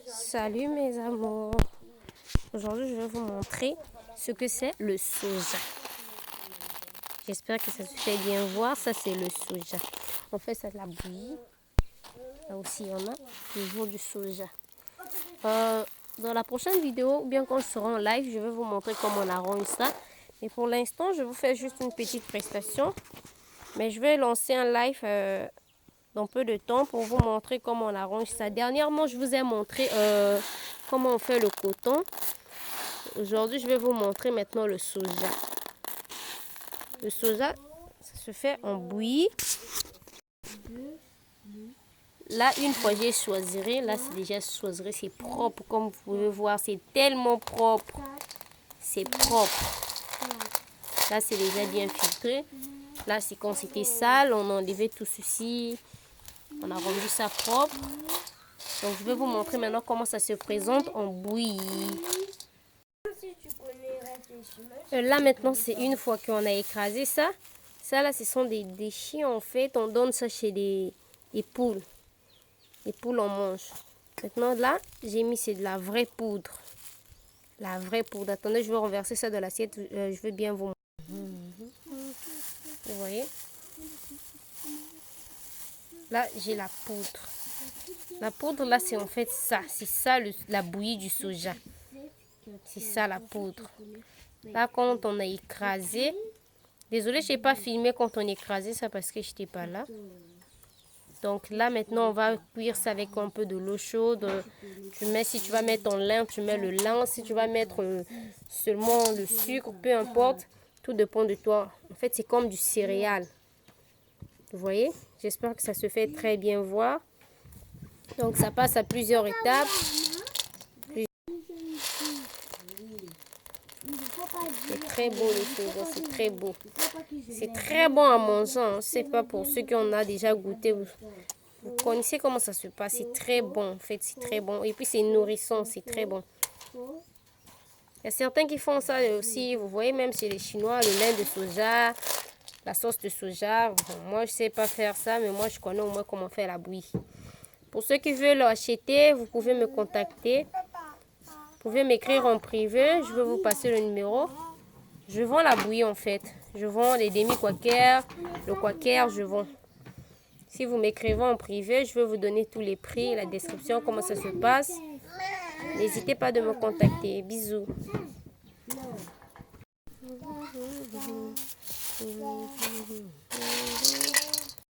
Salut mes amours. Aujourd'hui, je vais vous montrer ce que c'est le soja. J'espère que ça se fait bien voir. Ça, c'est le soja. On fait ça de la bouillie. Là aussi, il y en a toujours du soja. Dans la prochaine vidéo, ou bien quand je serai en live, je vais vous montrer comment on arrange ça. Et pour l'instant, je vous fais juste une petite prestation. Mais je vais lancer un live dans peu de temps pour vous montrer comment on arrange ça. Dernièrement, je vous ai montré comment on fait le coton. Aujourd'hui, je vais vous montrer maintenant le soja. Le soja, ça se fait en bouillie. Là, une fois j'ai choisi, là c'est déjà choisi, c'est propre comme vous pouvez voir, c'est tellement propre. C'est propre. Là, c'est déjà bien filtré. Là, c'est quand c'était sale, on a enlevé tout ceci. On a rendu ça propre. Donc, je vais vous montrer maintenant comment ça se présente en bouillie. Là, maintenant, c'est une fois qu'on a écrasé ça. Ça, là, ce sont des déchets, en fait. On donne ça chez des poules. Les poules en mangent. Maintenant, là, j'ai mis, c'est de la vraie poudre. La vraie poudre. Attendez, je vais renverser ça dans l'assiette. Je vais bien vous montrer. Vous voyez? Là, j'ai la poudre. La poudre, là, c'est en fait ça. C'est ça, la bouillie du soja. C'est ça, la poudre. Là, quand on a écrasé... Désolée, je n'ai pas filmé quand on a écrasé ça parce que je n'étais pas là. Donc là, maintenant, on va cuire ça avec un peu de l'eau chaude. Si tu vas mettre ton lin, tu mets le lin. Si tu vas mettre seulement le sucre, peu importe. Tout dépend de toi. En fait, c'est comme du céréal. Vous voyez? J'espère que ça se fait très bien voir. Donc, ça passe à plusieurs étapes. C'est très beau le soja, c'est très beau. C'est très bon à manger. Hein. C'est pas pour ceux qui en ont déjà goûté. Vous connaissez comment ça se passe. C'est très bon, en fait, c'est très bon. Et puis, c'est nourrissant, c'est très bon. Il y a certains qui font ça aussi. Vous voyez, même chez les Chinois, le lait de soja, la sauce de soja. Bon, moi, je sais pas faire ça, mais moi, je connais au moins comment faire la bouillie. Pour ceux qui veulent acheter, vous pouvez me contacter. Vous pouvez m'écrire en privé. Je vais vous passer le numéro. Je vends la bouillie, en fait. Je vends les demi-quakers, le quaker, je vends. Si vous m'écrivez en privé, je vais vous donner tous les prix, la description, comment ça se passe. N'hésitez pas de me contacter. Bisous.